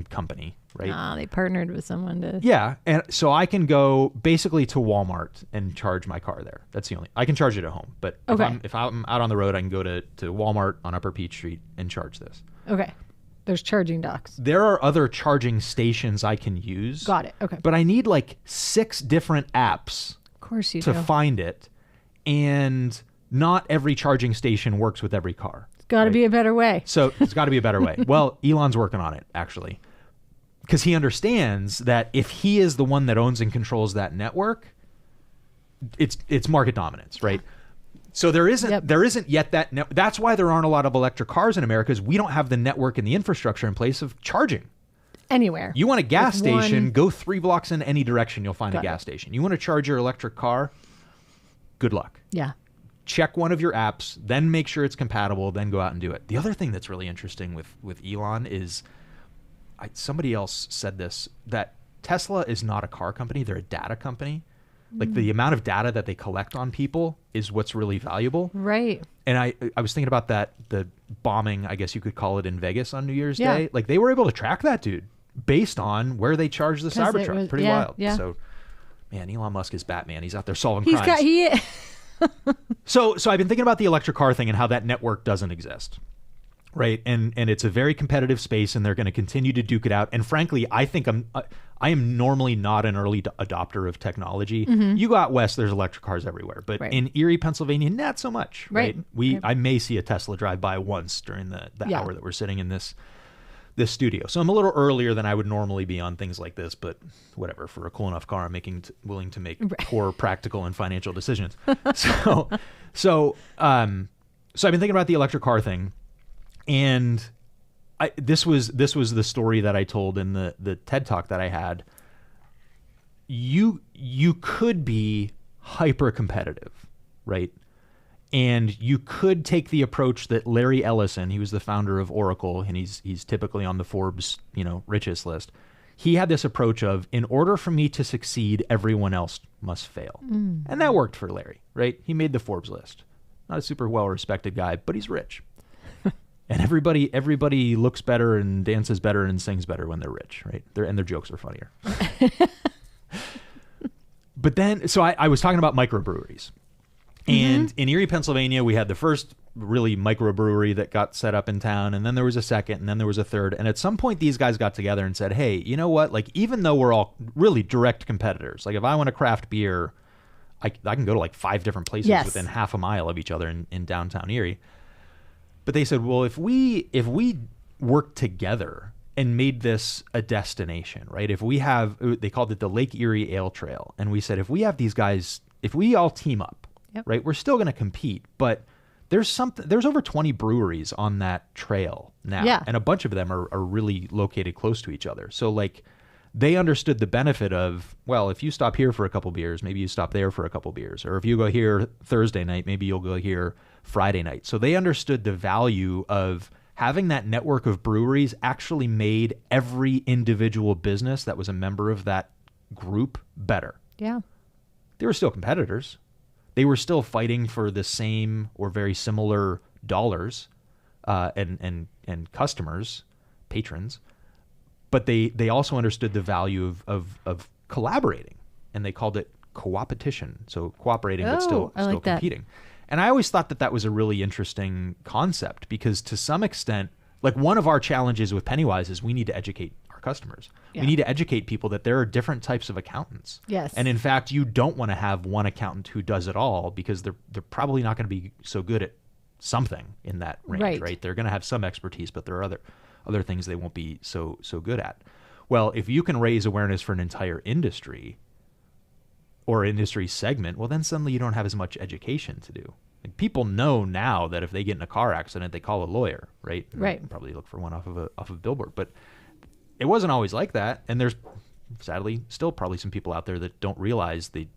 company, right? They partnered with someone to. Yeah, and so I can go basically to Walmart and charge my car there. That's the only. I can charge it at home, but Okay. if I'm out on the road, I can go to Walmart on Upper Peach Street and charge this. Okay. There's charging docks. There are other charging stations I can use. Got it. Okay. But I need like 6 different apps Of course you to do. find it, and not every charging station works with every car. It's got to be a better way. So it's got to be a better way. Well, Elon's working on it, actually, because he understands that if he is the one that owns and controls that network, it's market dominance, right? So there isn't yet that. That's why there aren't a lot of electric cars in America, is we don't have the network and the infrastructure in place of charging. Anywhere. You want a gas With station, one- go 3 blocks in any direction, you'll find a Got it. gas station. You want to charge your electric car, good luck. Yeah. Check one of your apps, then make sure it's compatible, then go out and do it. The other thing that's really interesting with Elon is, somebody else said this, that Tesla is not a car company, they're a data company. Like the amount of data that they collect on people is what's really valuable. Right. And I was thinking about the bombing, I guess you could call it, in Vegas on New Year's Yeah. Day. Like they were able to track that dude based on where they charged the 'Cause it Cybertruck. was- Pretty yeah, wild. yeah. So, man, Elon Musk is Batman. He's out there solving He's crimes. got he. So I've been thinking about the electric car thing and how that network doesn't exist, right? And it's a very competitive space, and they're going to continue to duke it out. And frankly, I think I am normally not an early adopter of technology. You go out west, there's electric cars everywhere, but Right. in Erie, Pennsylvania, not so much. Right? Right. I may see a Tesla drive by once during the Yeah. hour that we're sitting in this studio. So I'm a little earlier than I would normally be on things like this, but whatever. For a cool enough car, I'm willing to make poor practical and financial decisions. So I've been thinking about the electric car thing, and this was the story that I told in the TED Talk that I had. You could be hyper competitive, right? And you could take the approach that Larry Ellison, he was the founder of Oracle, and he's typically on the Forbes, richest list. He had this approach of, in order for me to succeed, everyone else must fail. And that worked for Larry, right? He made the Forbes list. Not a super well-respected guy, but he's rich. And everybody looks better and dances better and sings better when they're rich, right? Their jokes are funnier. But then, so I was talking about microbreweries. And in Erie, Pennsylvania, we had the first really microbrewery that got set up in town, and then there was a second, and then there was a third. And at some point, these guys got together and said, hey, you know what? Like, even though we're all really direct competitors, like if I want a craft beer, I can go to like 5 different places within half a mile of each other in downtown Erie. But they said, well, if we work together and made this a destination, right? If we have, they called it the Lake Erie Ale Trail. And we said, if we have these guys, if we all team up, right, we're still going to compete, but there's over 20 breweries on that trail now. Yeah. And a bunch of them are really located close to each other. So like they understood the benefit of, well, if you stop here for a couple beers, maybe you stop there for a couple beers. Or if you go here Thursday night, maybe you'll go here Friday night. So they understood the value of having that network of breweries actually made every individual business that was a member of that group better. Yeah. They were still competitors. They were still fighting for the same or very similar dollars and customers, patrons. But they also understood the value of collaborating, and they called it co-opetition. So cooperating, but still like that. competing. And I always thought that was a really interesting concept, because to some extent, like one of our challenges with Pennywise is we need to educate our customers. Yeah. We need to educate people that there are different types of accountants. Yes. And in fact, you don't want to have one accountant who does it all, because they're probably not going to be so good at something in that range, right? They're going to have some expertise, but there are other things they won't be so good at. Well, if you can raise awareness for an entire industry or industry segment, well, then suddenly you don't have as much education to do. Like, people know now that if they get in a car accident, they call a lawyer, right? And right. Probably look for one off of a billboard. But it wasn't always like that. And there's sadly still probably some people out there that don't realize they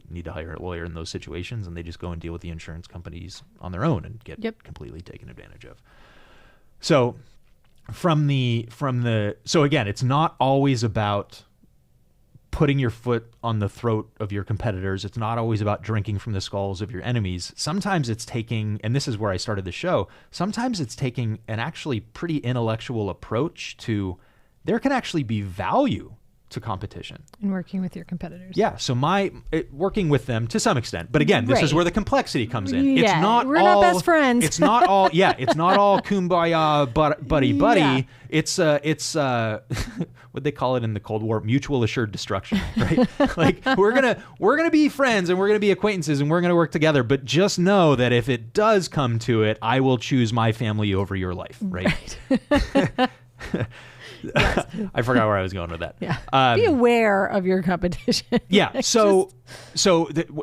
need to hire a lawyer in those situations, and they just go and deal with the insurance companies on their own and get completely taken advantage of. So so again, it's not always about putting your foot on the throat of your competitors. It's not always about drinking from the skulls of your enemies. Sometimes it's taking, and this is where I started the show, sometimes it's taking an actually pretty intellectual approach to, there can actually be value to competition. And working with your competitors. Yeah. So working with them to some extent. But again, this is where the complexity comes in. Yeah, it's not we're all, not best friends. It's not all, it's not all kumbaya, buddy. Yeah. It's what they call it in the Cold War, mutual assured destruction, right? Like, we're going to be friends, and we're going to be acquaintances, and we're going to work together. But just know that if it does come to it, I will choose my family over your life, right? Yes. I forgot where I was going with that. Yeah. Be aware of your competition. Yeah.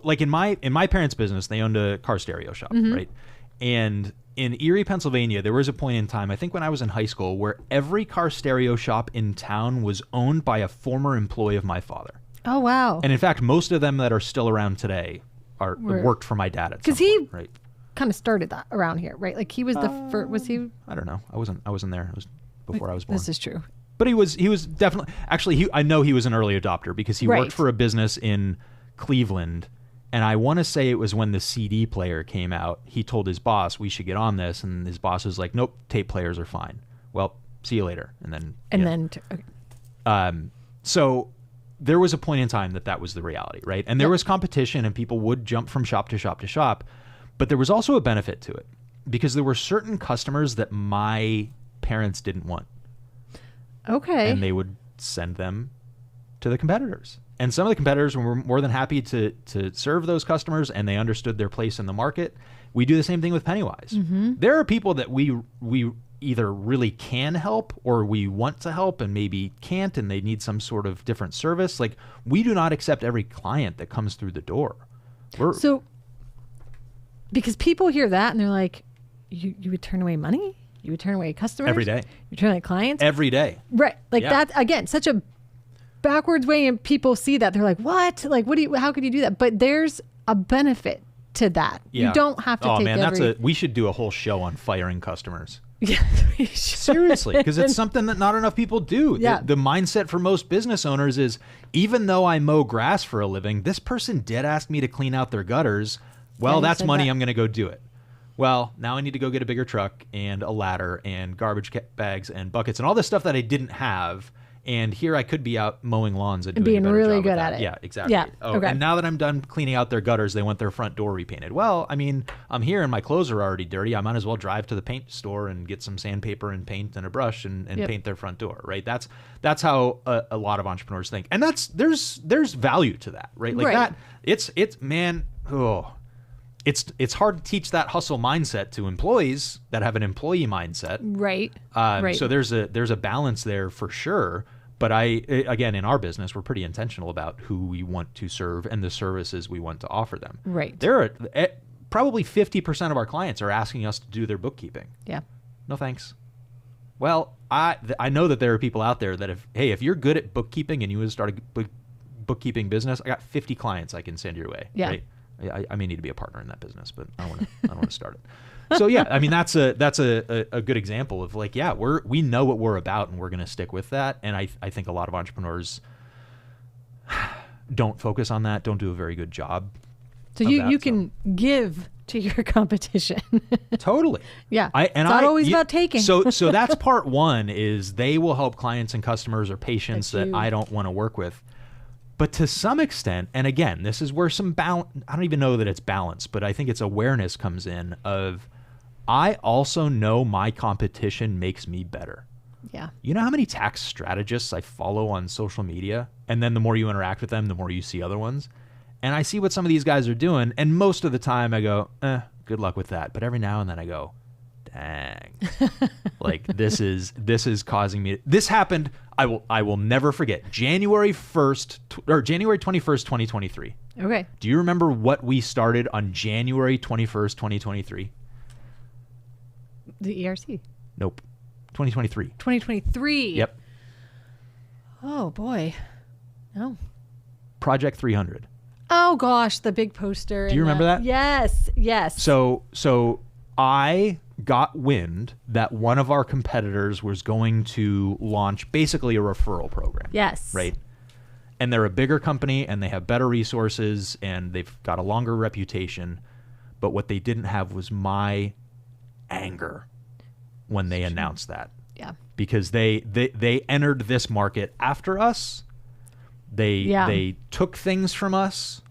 Like in my parents' business, they owned a car stereo shop, right? And in Erie, Pennsylvania, there was a point in time, I think when I was in high school, where every car stereo shop in town was owned by a former employee of my father. Oh, wow. And in fact, most of them that are still around today worked for my dad at some point. Because he right? kind of started that around here, right? Like, he was the first, was he? I don't know. I wasn't there. It was before I was born. This is true. But he was definitely, actually, I know he was an early adopter, because he worked for a business in Cleveland. And I want to say it was when the CD player came out. He told his boss, we should get on this. And his boss was like, nope, tape players are fine. Well, see you later. So there was a point in time that was the reality, right? And there was competition, and people would jump from shop to shop to shop. But there was also a benefit to it, because there were certain customers that my parents didn't want. Okay. And they would send them to the competitors. And some of the competitors were more than happy to serve those customers, and they understood their place in the market. We do the same thing with Pennywise. Mm-hmm. There are people that we either really can help, or we want to help and maybe can't, and they need some sort of different service. Like, we do not accept every client that comes through the door. Because people hear that and they're like, you would turn away money? You would turn away customers? Every day. You turn away clients? Every day. Right. Like that, again, such a backwards way, and people see that. They're like, what? Like, how could you do that? But there's a benefit to that. Yeah. You don't have to take we should do a whole show on firing customers. Yeah, seriously, because it's something that not enough people do. Yeah. The mindset for most business owners is, even though I mow grass for a living, this person did ask me to clean out their gutters. Well, that's money. I'm going to go do it. Well, now I need to go get a bigger truck and a ladder and garbage bags and buckets and all this stuff that I didn't have. And here I could be out mowing lawns and doing being a better really job good at it. Yeah, exactly. Yeah. Okay. And now that I'm done cleaning out their gutters, they want their front door repainted. Well, I mean, I'm here and my clothes are already dirty. I might as well drive to the paint store and get some sandpaper and paint and a brush and paint their front door, right? That's how a lot of entrepreneurs think. And there's value to that, right? Like that. It's hard to teach that hustle mindset to employees that have an employee mindset. Right. So there's a balance there for sure. But again, in our business, we're pretty intentional about who we want to serve and the services we want to offer them. Right. There are probably 50% of our clients are asking us to do their bookkeeping. Yeah. No thanks. Well, I know that there are people out there that if you're good at bookkeeping and you want to start a bookkeeping business, I got 50 clients I can send your way. Yeah. Right? I may need to be a partner in that business, but I don't want to start it. So yeah, I mean that's a good example of like, yeah, we know what we're about and we're going to stick with that. And I think a lot of entrepreneurs don't focus on that, don't do a very good job. So you can give to your competition. Totally. Yeah. It's not always about taking. So that's part one, is they will help clients and customers or patients that I don't want to work with. But to some extent, and again, this is where some balance, I don't even know that it's balance, but I think it's awareness comes in of, I also know my competition makes me better. Yeah. You know how many tax strategists I follow on social media? And then the more you interact with them, the more you see other ones. And I see what some of these guys are doing. And most of the time I go, good luck with that. But every now and then I go, dang, like this is causing me. This happened. I will never forget January 21st, 2023. Okay. Do you remember what we started on January 21st, 2023? The ERC. Nope. 2023. 2023. Yep. Oh boy. No. Project 300. Oh gosh, the big poster. Do you remember that? Yes. Yes. So I got wind that one of our competitors was going to launch basically a referral program. Yes. Right. And they're a bigger company and they have better resources and they've got a longer reputation. But what they didn't have was my anger when they announced that. Yeah. Because they entered this market after us. They took things from us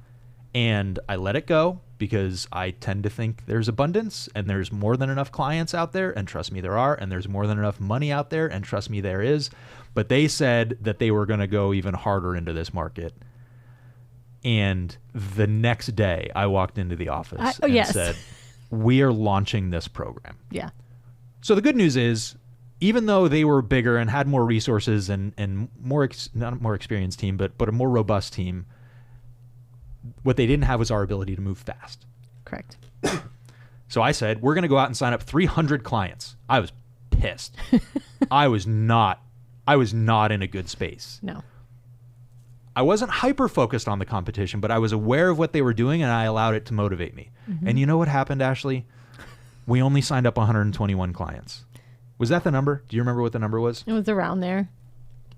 and I let it go because I tend to think there's abundance and there's more than enough clients out there, and trust me there are, and there's more than enough money out there, and trust me there is. But they said that they were going to go even harder into this market. And the next day I walked into the office and said, we are launching this program. Yeah. So the good news is, even though they were bigger and had more resources and more not a more experienced team, but a more robust team, what they didn't have was our ability to move fast. Correct. So I said, we're going to go out and sign up 300 clients. I was pissed. I was not in a good space. No. I wasn't hyper focused on the competition, but I was aware of what they were doing and I allowed it to motivate me. Mm-hmm. And you know what happened, Ashley? We only signed up 121 clients. Was that the number? Do you remember what the number was? It was around there.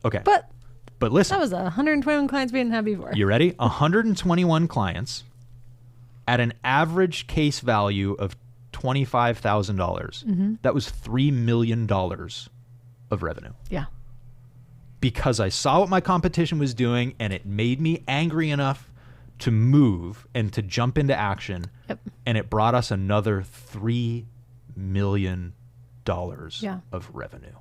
Okay. But listen. That was 121 clients we didn't have before. You ready? 121 clients at an average case value of $25,000. Mm-hmm. That was $3 million of revenue. Yeah. Because I saw what my competition was doing and it made me angry enough to move and to jump into action. Yep. And it brought us another $3 million of revenue.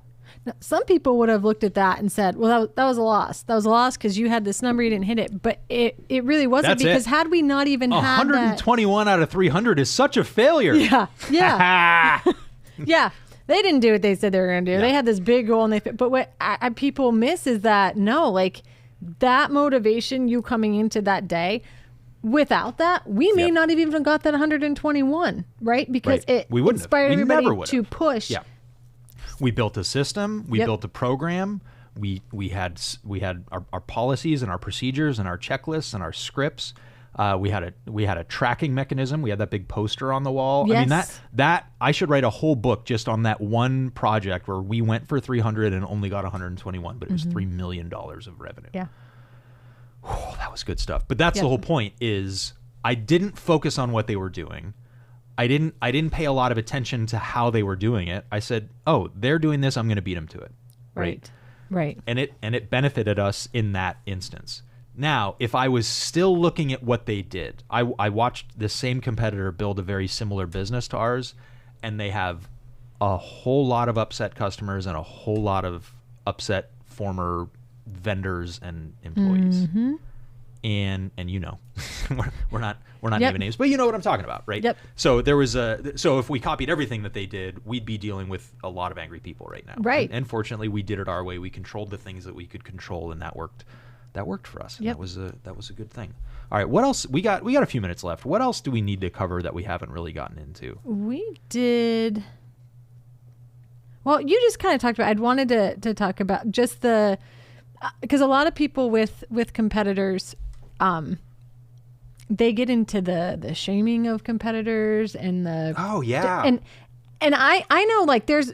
Now, some people would have looked at that and said, well, that was a loss. That was a loss because you had this number, you didn't hit it. But it really wasn't. That's because had we not even had 121 out of 300 is such a failure. Yeah. Yeah. Yeah. They didn't do what they said they were going to do. Yeah. They had this big goal, and but what people miss is that that motivation, you coming into that day, without that, we may not have even got that 121, right? Because it inspired everybody to push. Yeah. We built a system. We built a program. We had our policies and our procedures and our checklists and our scripts. We had a tracking mechanism. We had that big poster on the wall. Yes. I mean that I should write a whole book just on that one project where we went for 300 and only got 121, but it was $3 million of revenue. Yeah. Oh, that was good stuff. But that's the whole point is I didn't focus on what they were doing. I didn't pay a lot of attention to how they were doing it. I said, "Oh, they're doing this. I'm going to beat them to it." Right. And it benefited us in that instance. Now, if I was still looking at what they did, I watched the same competitor build a very similar business to ours, and they have a whole lot of upset customers and a whole lot of upset former vendors and employees. Mm-hmm. And you know, we're not naming names, but you know what I'm talking about, right? Yep. So so if we copied everything that they did, we'd be dealing with a lot of angry people right now. Right. And fortunately, we did it our way. We controlled the things that we could control, and that worked. That worked for us. And that was a good thing. All right, what else? We got a few minutes left. What else do we need to cover that we haven't really gotten into? We did. Well, you just kind of talked about. I'd wanted to talk about just the because a lot of people with competitors, they get into the shaming of competitors and the and I know like there's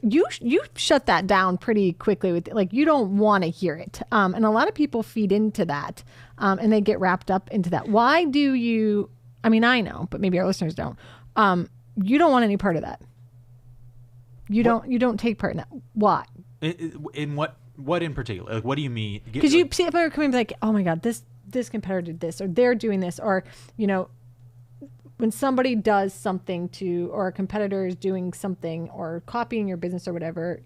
you shut that down pretty quickly with like you don't want to hear it and a lot of people feed into that and they get wrapped up into that. Why do you? I mean, I know, but maybe our listeners don't. You don't want any part of that. You don't take part in that. Why? In what in particular? Like, what do you mean? Because you see, if I were coming like, oh my God, this competitor did this, or they're doing this, or you know, when somebody does something or a competitor is doing something or copying your business or whatever,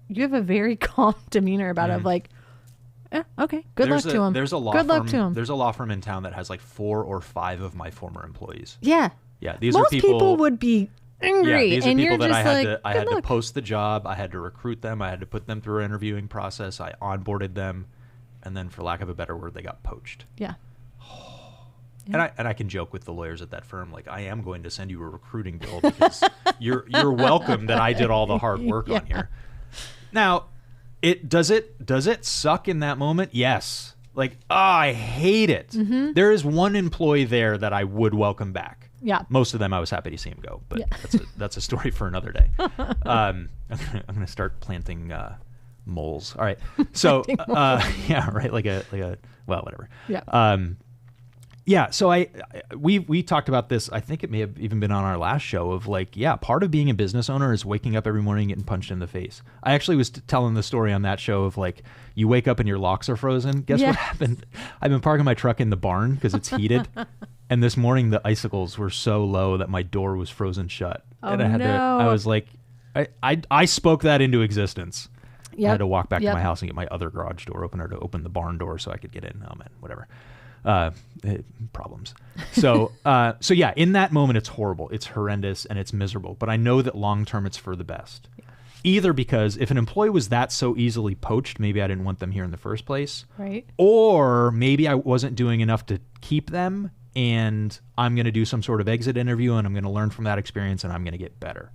you have a very calm demeanor about it. Of like, okay, good luck to him. There's a law good firm. luck to him. There's a law firm in town that has like 4 or 5 of my former employees. Yeah. Yeah, these Most are people would be angry, Yeah, these are and people you're that just I had good to luck. post the job. I had to recruit them. I had to put them through an interviewing process. I onboarded them, and then, for lack of a better word, they got poached. Yeah. And I can joke with the lawyers at that firm, like, I am going to send you a recruiting bill because you're welcome that I did all the hard work on here. Now, does it suck in that moment? Yes. Like, I hate it. Mm-hmm. There is one employee there that I would welcome back. Yeah. Most of them I was happy to see him go, but that's a story for another day. I'm gonna start planting moles. All right. So yeah, right. Like a well, whatever. Yeah. Yeah, so we talked about this. I think it may have even been on our last show of like, yeah, part of being a business owner is waking up every morning and getting punched in the face. I actually was telling the story on that show of like, you wake up and your locks are frozen. Guess what happened? I've been parking my truck in the barn because it's heated. And this morning the icicles were so low that my door was frozen shut. Oh, and I was like, I spoke that into existence. I had to walk back to my house and get my other garage door opener to open the barn door so I could get in. Oh man, whatever. Problems. So yeah, in that moment, it's horrible. It's horrendous and it's miserable. But I know that long term, it's for the best. Yeah. Either because if an employee was that so easily poached, maybe I didn't want them here in the first place. Right. Or maybe I wasn't doing enough to keep them, and I'm going to do some sort of exit interview, and I'm going to learn from that experience, and I'm going to get better.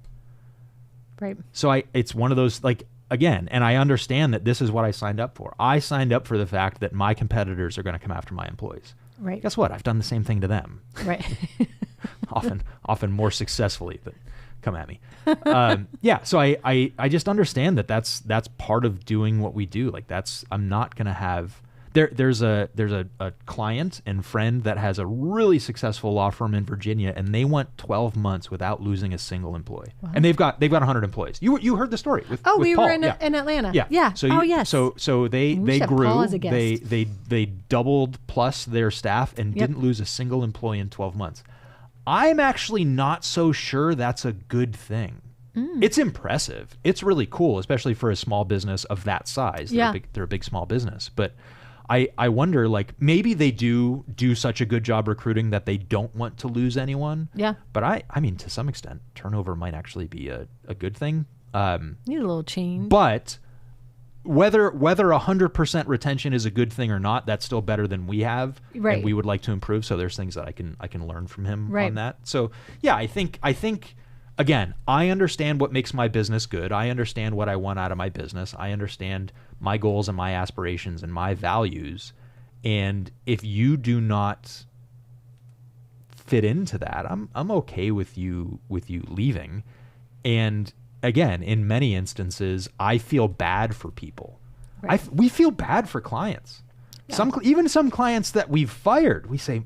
Right. So it's one of those, like, again, and I understand that this is what I signed up for. I signed up for the fact that my competitors are going to come after my employees. Right. Guess what? I've done the same thing to them. Right. often more successfully, but come at me. Yeah. So I just understand that that's part of doing what we do. Like I'm not going to have, there's a client and friend that has a really successful law firm in Virginia, and they went 12 months without losing a single employee. Wow. And they've got 100 employees. You heard the story with we Paul. were in Atlanta. Yeah. So yes. So they grew. Paul as a guest. They doubled plus their staff and didn't lose a single employee in 12 months. I'm actually not so sure that's a good thing. It's impressive. It's really cool, especially for a small business of that size. They're a big small business, but I wonder, like, maybe they do such a good job recruiting that they don't want to lose anyone. Yeah. But I mean, to some extent, turnover might actually be a good thing. Need a little change. But whether 100% retention is a good thing or not, that's still better than we have. Right. And we would like to improve. So there's things that I can learn from him on that. So yeah, I think again, I understand what makes my business good. I understand what I want out of my business. I understand my goals and my aspirations and my values. And if you do not fit into that, I'm okay with you leaving. And again, in many instances, I feel bad for people. Right. We feel bad for clients. Yeah. Even some clients that we've fired, we say,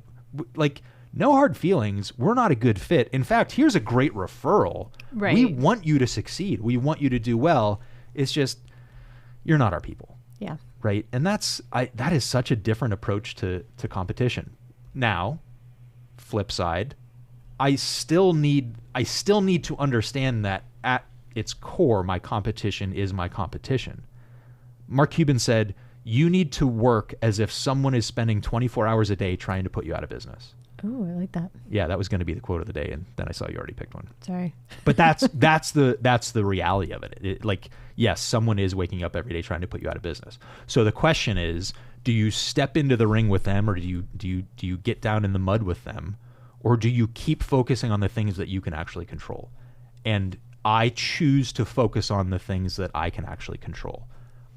like, no hard feelings. We're not a good fit. In fact, here's a great referral. Right. We want you to succeed. We want you to do well. It's just, you're not our people. Yeah. Right. And that is such a different approach to competition. Now, flip side, I still need to understand that at its core, my competition is my competition. Mark Cuban said, you need to work as if someone is spending 24 hours a day trying to put you out of business. Oh, I like that. Yeah, that was going to be the quote of the day, and then I saw you already picked one. Sorry. But that's the reality of it. Like, yes, someone is waking up every day trying to put you out of business. So the question is, do you step into the ring with them, or do you get down in the mud with them, or do you keep focusing on the things that you can actually control? And I choose to focus on the things that I can actually control.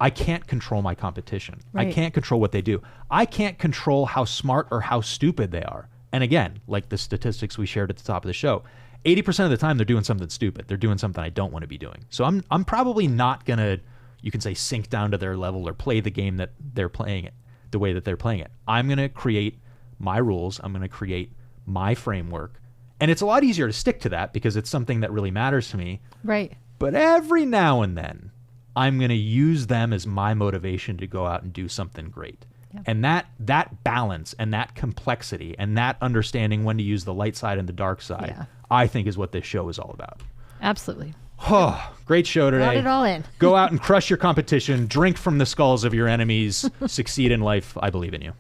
I can't control my competition. Right. I can't control what they do. I can't control how smart or how stupid they are. And again, like the statistics we shared at the top of the show, 80% of the time they're doing something stupid. They're doing something I don't want to be doing. So I'm probably not going to, you can say, sink down to their level or play the game that they're playing it the way that they're playing it. I'm going to create my rules. I'm going to create my framework. And it's a lot easier to stick to that because it's something that really matters to me. Right. But every now and then, I'm going to use them as my motivation to go out and do something great. Yep. And that balance and that complexity and that understanding when to use the light side and the dark side, I think is what this show is all about. Absolutely. Oh, great show Brought today. it all in. Go out and crush your competition. Drink from the skulls of your enemies. Succeed in life. I believe in you.